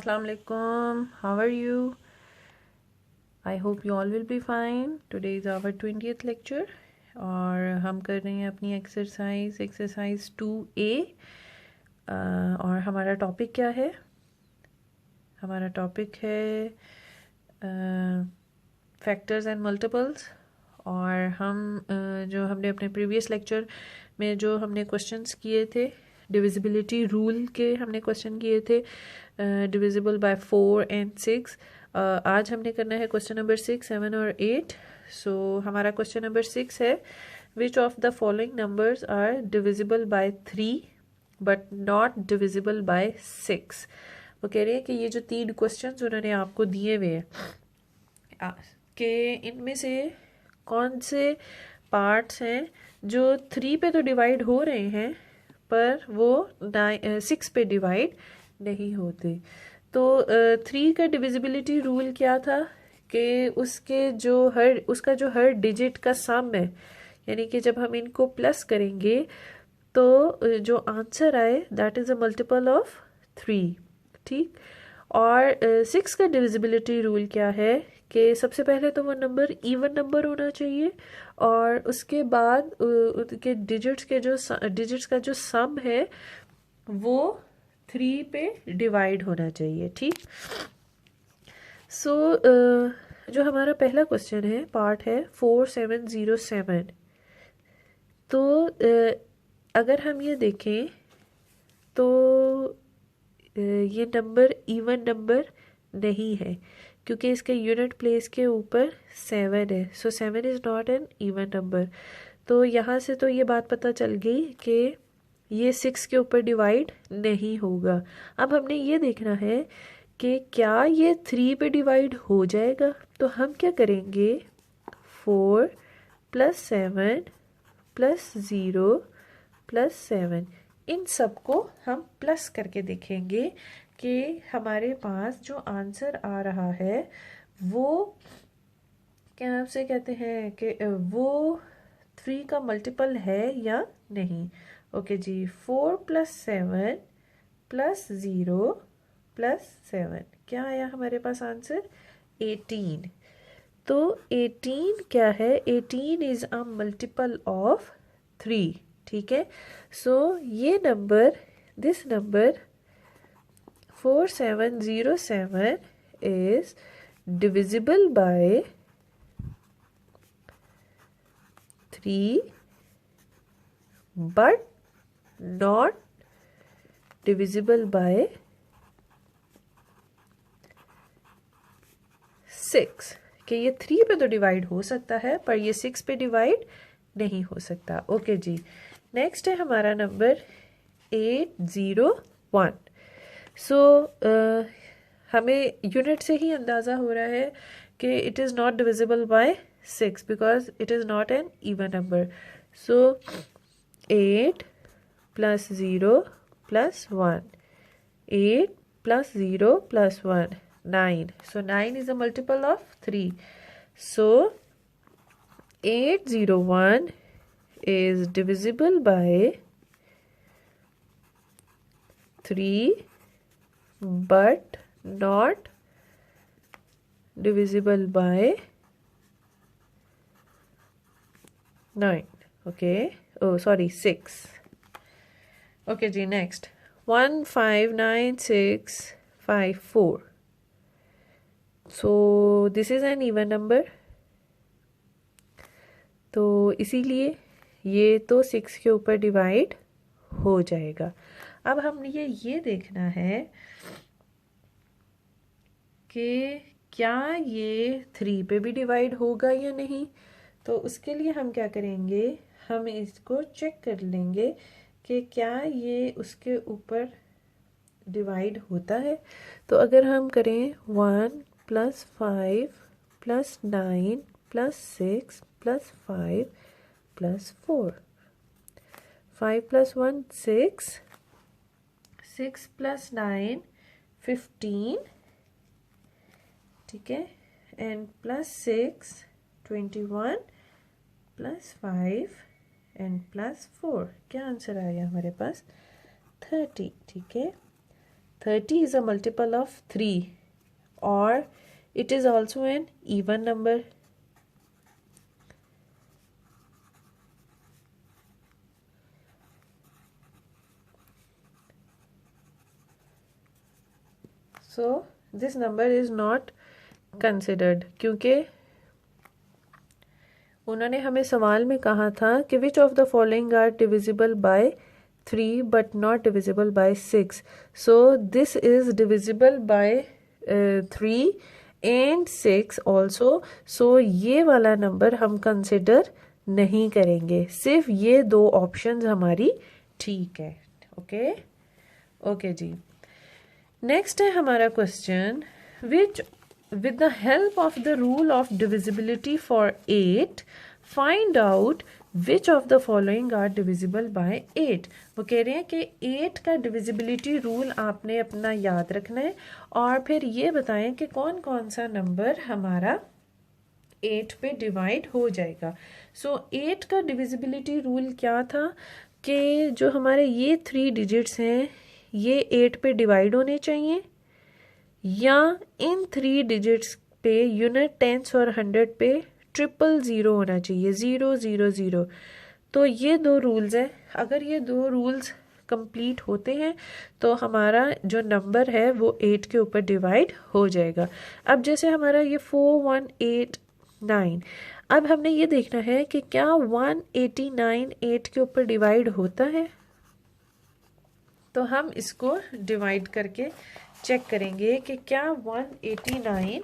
Assalamu alaikum. How are you? I hope you all will be fine. Today is our 20th lecture और हम कर रहे हैं अपनी एक्सरसाइज 2A और हमारा टॉपिक क्या है? हमारा टॉपिक है फैक्टर्स एंड मल्टीपल्स। और हम जो हमने अपने प्रीवियस लेक्चर में जो हमने क्वेश्चंस किए थे, डिविजिबिलिटी रूल के हमने क्वेश्चन किए थे, डिविजिबल बाय 4 एंड 6। आज हमने करना है क्वेश्चन नंबर 6, 7 और 8। सो हमारा क्वेश्चन नंबर 6 है, which of the following numbers are divisible by 3 but not divisible by 6। वो कह रहे हैं कि ये जो 3 क्वेश्चंस उन्होंने आपको दिए हुए हैं कि इनमें से कौन से पार्ट्स हैं जो 3 पे तो डिवाइड हो रहे हैं पर वो 6 पे डिवाइड नहीं होते। तो 3 का डिविजिबिलिटी रूल क्या था कि उसका जो हर डिजिट का सम है, यानी कि जब हम इनको प्लस करेंगे तो जो आंसर आए that is a multiple of 3। ठीक। और 6 का डिविजिबिलिटी रूल क्या है कि सबसे पहले तो वो नंबर इवन नंबर होना चाहिए और उसके बाद उसके डिजिट्स का जो सम है वो 3 पे डिवाइड होना चाहिए। ठीक। सो जो हमारा पहला क्वेश्चन है, पार्ट है 4707। तो अगर हम ये देखें तो ये नंबर इवन नंबर नहीं है क्योंकि इसके यूनिट प्लेस के ऊपर 7 है। सो 7 is not an even number. तो यहाँ से तो ये बात पता चल गई कि ये 6 के ऊपर डिवाइड नहीं होगा। अब हमने ये देखना है कि क्या ये 3 पे डिवाइड हो जाएगा। तो हम क्या करेंगे, 4 + 7 + 0 + 7 इन सबको हम प्लस करके देखेंगे कि हमारे पास जो आंसर आ रहा है वो क्या आपसे कहते हैं कि वो 3 का मल्टीपल है या नहीं। ओके जी, 4 + 7 + 0 + 7 क्या आया हमारे पास आंसर? 18। तो 18 क्या है? 18 इज़ अ मल्टीपल ऑफ 3। ठीक है। सो ये number, this number 4707 is divisible by 3 but not divisible by 6। कि ये 3 पे तो डिवाइड हो सकता है पर ये 6 पे डिवाइड नहीं हो सकता। ओके जी, नेक्स्ट है हमारा नंबर 801। सो हमें यूनिट से ही अंदाज़ा हो रहा है कि it is not divisible by 6 because it is not an even number. So 8 + 0 + 1, 8 + 0 + 1, 9. So 9 is a multiple of 3. So 801 is divisible by 3 but not divisible by 9. Okay. Oh, sorry, 6. Okay, जी, next 159,654. So this is an even number. तो इसीलिए ये तो 6 के ऊपर divide हो जाएगा। अब हमने ये देखना है कि क्या ये 3 पे भी डिवाइड होगा या नहीं। तो उसके लिए हम क्या करेंगे, हम इसको चेक कर लेंगे कि क्या ये उसके ऊपर डिवाइड होता है। तो अगर हम करें 1 + 5 + 9 + 6 + 5 + 4, 5 + 1 6, 6 + 9 15, ठीक है, एंड +6 21 + 5 एंड +4 क्या आंसर आया हमारे पास? 30। ठीक है, 30 is a multiple of 3 or it is also an even number. So this number is not considered, क्योंकि उन्होंने हमें सवाल में कहा था कि which of the following are divisible by 3 but not divisible by 6. So this is divisible by 3 and 6 also. So ये वाला नंबर हम कंसिडर नहीं करेंगे, सिर्फ ये दो ऑप्शंस हमारी ठीक है. ओके ओके जी. नेक्स्ट है हमारा question, which with the help of the rule of divisibility for 8 find out which of the following are divisible by 8. वो कह रहे हैं कि 8 का divisibility rule आपने अपना याद रखना है और फिर ये बताएं कि कौन कौन सा नंबर हमारा 8 पे डिवाइड हो जाएगा. सो 8 का divisibility rule क्या था कि जो हमारे ये 3 डिजिट्स हैं ये 8 पे डिवाइड होने चाहिए या इन 3 डिजिट्स पे यूनिट, टेंस और 100 पे 000 होना चाहिए, 000. तो ये दो रूल्स हैं. अगर ये दो रूल्स कंप्लीट होते हैं तो हमारा जो नंबर है वो 8 के ऊपर डिवाइड हो जाएगा. अब जैसे हमारा ये 4189, अब हमने ये देखना है कि क्या 189 8 के ऊपर डिवाइड होता है. तो हम इसको डिवाइड करके चेक करेंगे कि क्या 189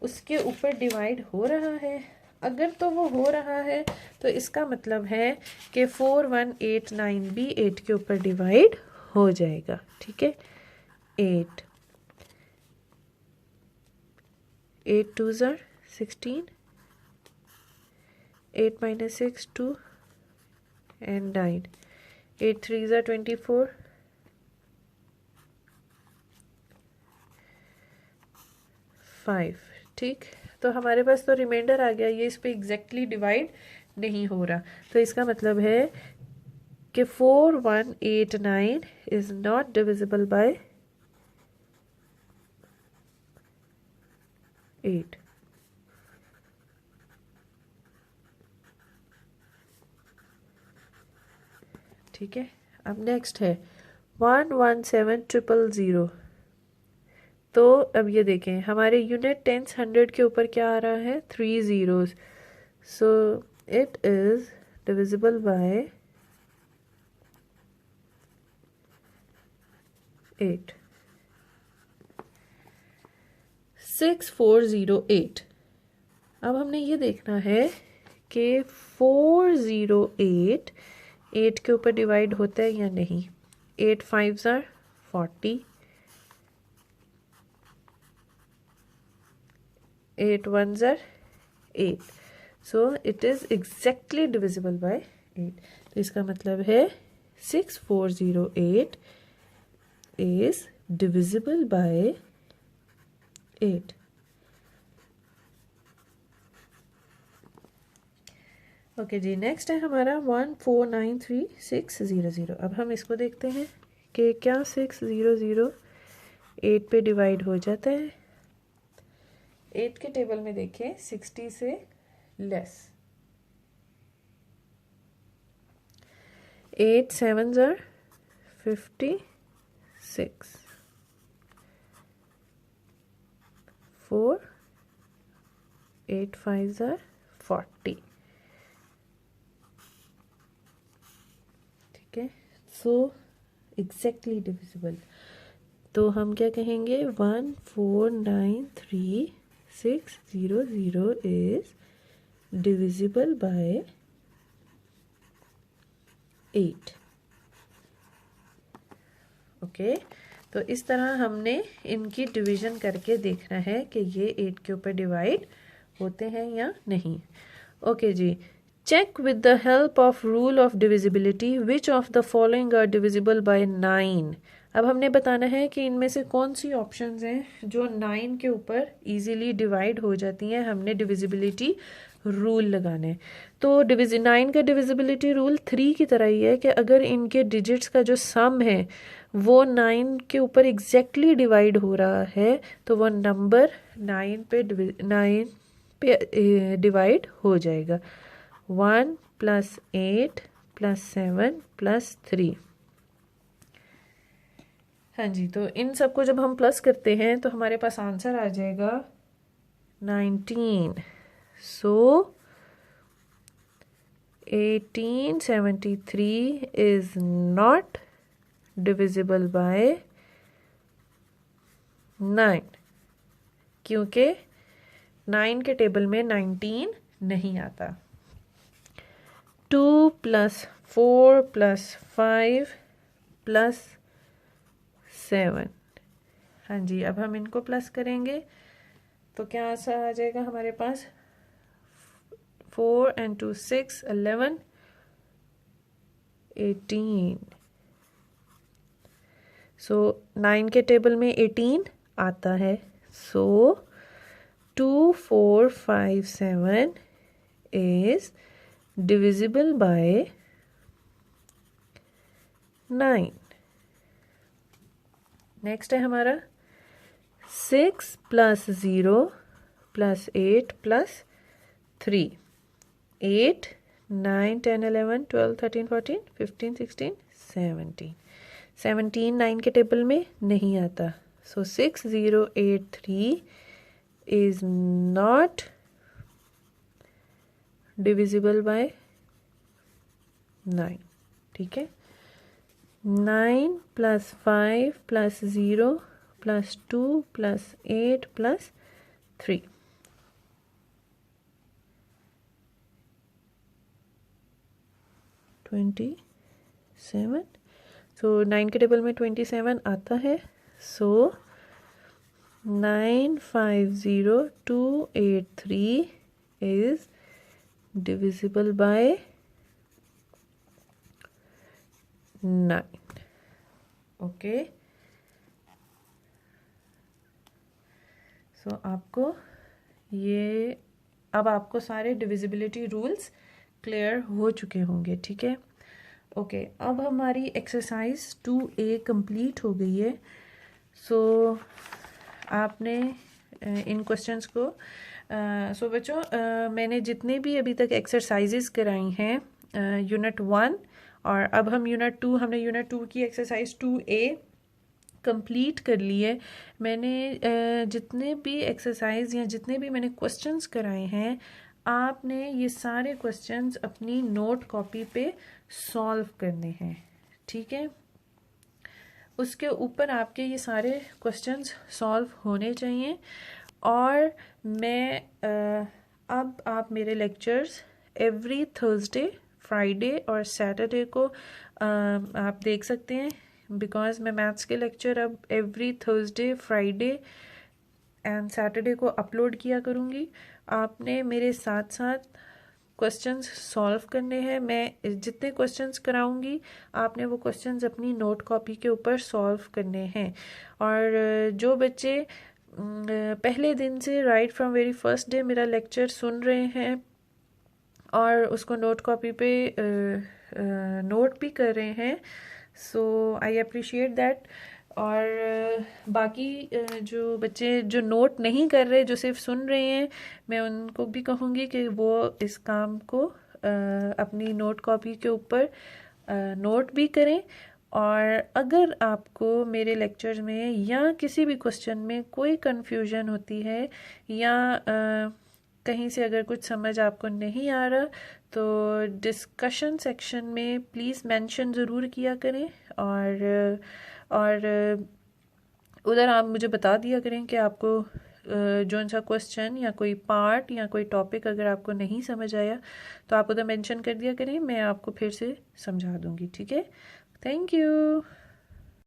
उसके ऊपर डिवाइड हो रहा है. अगर तो वो हो रहा है तो इसका मतलब है कि 4189 भी 8 के ऊपर डिवाइड हो जाएगा. ठीक है. 8 2s are 16, 8 minus 6 2 and 9, 8 3s are 24, 5. ठीक. तो हमारे पास तो रिमाइंडर आ गया, ये इस पे एग्जैक्टली डिवाइड नहीं हो रहा. तो इसका मतलब है कि 4189 इज नॉट डिविजिबल बाय 8. ठीक है. अब नेक्स्ट है 117000. तो अब ये देखें हमारे यूनिट, टेंस, 100 के ऊपर क्या आ रहा है, 3 zeros. So it is divisible by 8. 6408. अब हमने ये देखना है कि 408 8 के ऊपर डिवाइड होता है या नहीं. 8 5s are 40, 8 1s are 8. So it is exactly divisible by 8. तो इसका मतलब है 6408 is divisible by 8. ओके जी. नेक्स्ट है हमारा 1493600. अब हम इसको देखते हैं कि क्या 600 8 पे डिवाइड हो जाता है. 8 के टेबल में देखें 60 से less. 8 7s are 56, 4 8 5s are 40. ठीक है. So exactly divisible. तो हम क्या कहेंगे, 1493600 इज डिविजिबल बाय 8. ओके. तो इस तरह हमने इनकी डिवीजन करके देखना है कि ये 8 के ऊपर डिवाइड होते हैं या नहीं. ओके जी. Check with the help of rule of divisibility which of the following are divisible by 9. अब हमने बताना है कि इनमें से कौन सी ऑप्शंस हैं जो 9 के ऊपर इजीली डिवाइड हो जाती हैं. हमने डिविजिबिलिटी रूल लगाना है. तो 9 का डिविजिबिलिटी रूल 3 की तरह ही है कि अगर इनके डिजिट्स का जो सम है वो 9 के ऊपर एग्जैक्टली डिवाइड हो रहा है, तो वो नंबर 9 पे डिवाइड हो जाएगा। 1 + 8 + 7 + 3। हाँ जी, तो इन सबको जब हम प्लस करते हैं तो हमारे पास आंसर आ जाएगा 19। सो 1873 इज नॉट डिविजिबल बाय 9, क्योंकि 9 के टेबल में 19 नहीं आता। 2 + 4 + 5 + 7। हाँ जी, अब हम इनको प्लस करेंगे तो क्या आंसर आ जाएगा हमारे पास? 4 × 2 6 11 18। सो 9 के टेबल में 18 आता है। सो 2 4 5 7 इज डिविजिबल बाय 9। नेक्स्ट है हमारा 6 + 0 + 8 + 3। 8 9 10 11 12 13 14 15 16 17। 17 9 के टेबल में नहीं आता। सो 6083 इज नॉट डिविजिबल बाय 9। ठीक है। 9 + 5 + 0 + 2 + 8 + 3। 27। सो 9 के टेबल में 27 आता है। सो 950283 इज डिविजिबल बाय 9। ओके, सो आपको ये, अब आपको सारे डिविजिबिलिटी रूल्स क्लियर हो चुके होंगे। ठीक है। ओके, अब हमारी एक्सरसाइज 2A कंप्लीट हो गई है। सो आपने इन क्वेश्चंस को सो बच्चों मैंने जितने भी अभी तक एक्सरसाइजेस कराई हैं यूनिट 1, और अब हम हमने यूनिट 2 की एक्सरसाइज 2A कंप्लीट कर ली है। मैंने जितने भी एक्सरसाइज या जितने भी मैंने क्वेश्चंस कराए हैं, आपने ये सारे क्वेश्चंस अपनी नोट कॉपी पे सॉल्व करने हैं। ठीक है। उसके ऊपर आपके ये सारे क्वेश्चंस सॉल्व होने चाहिए। और मैं अब आप मेरे लेक्चर्स एवरी थर्सडे, फ्राइडे और सैटरडे को आप देख सकते हैं, बिकॉज मैं मैथ्स के लेक्चर अब every Thursday, Friday and Saturday को अपलोड किया करूँगी। आपने मेरे साथ साथ क्वेश्चंस सॉल्व करने हैं। मैं जितने क्वेश्चंस कराऊंगी आपने वो क्वेश्चंस अपनी नोट कॉपी के ऊपर सॉल्व करने हैं। और जो बच्चे पहले दिन से right from very first day मेरा लेक्चर सुन रहे हैं और उसको नोट कॉपी पे नोट भी कर रहे हैं, सो आई अप्रिशिएट दैट। और बाकी जो बच्चे जो नोट नहीं कर रहे, जो सिर्फ सुन रहे हैं, मैं उनको भी कहूँगी कि वो इस काम को अपनी नोट कॉपी के ऊपर नोट भी करें। और अगर आपको मेरे लेक्चर्स में या किसी भी क्वेश्चन में कोई कन्फ्यूजन होती है या कहीं से अगर कुछ समझ आपको नहीं आ रहा, तो डिस्कशन सेक्शन में प्लीज़ मेंशन ज़रूर किया करें। और उधर आप मुझे बता दिया करें कि आपको जो सा क्वेश्चन या कोई पार्ट या कोई टॉपिक अगर आपको नहीं समझ आया तो आप उधर मेंशन कर दिया करें, मैं आपको फिर से समझा दूंगी। ठीक है। Thank you.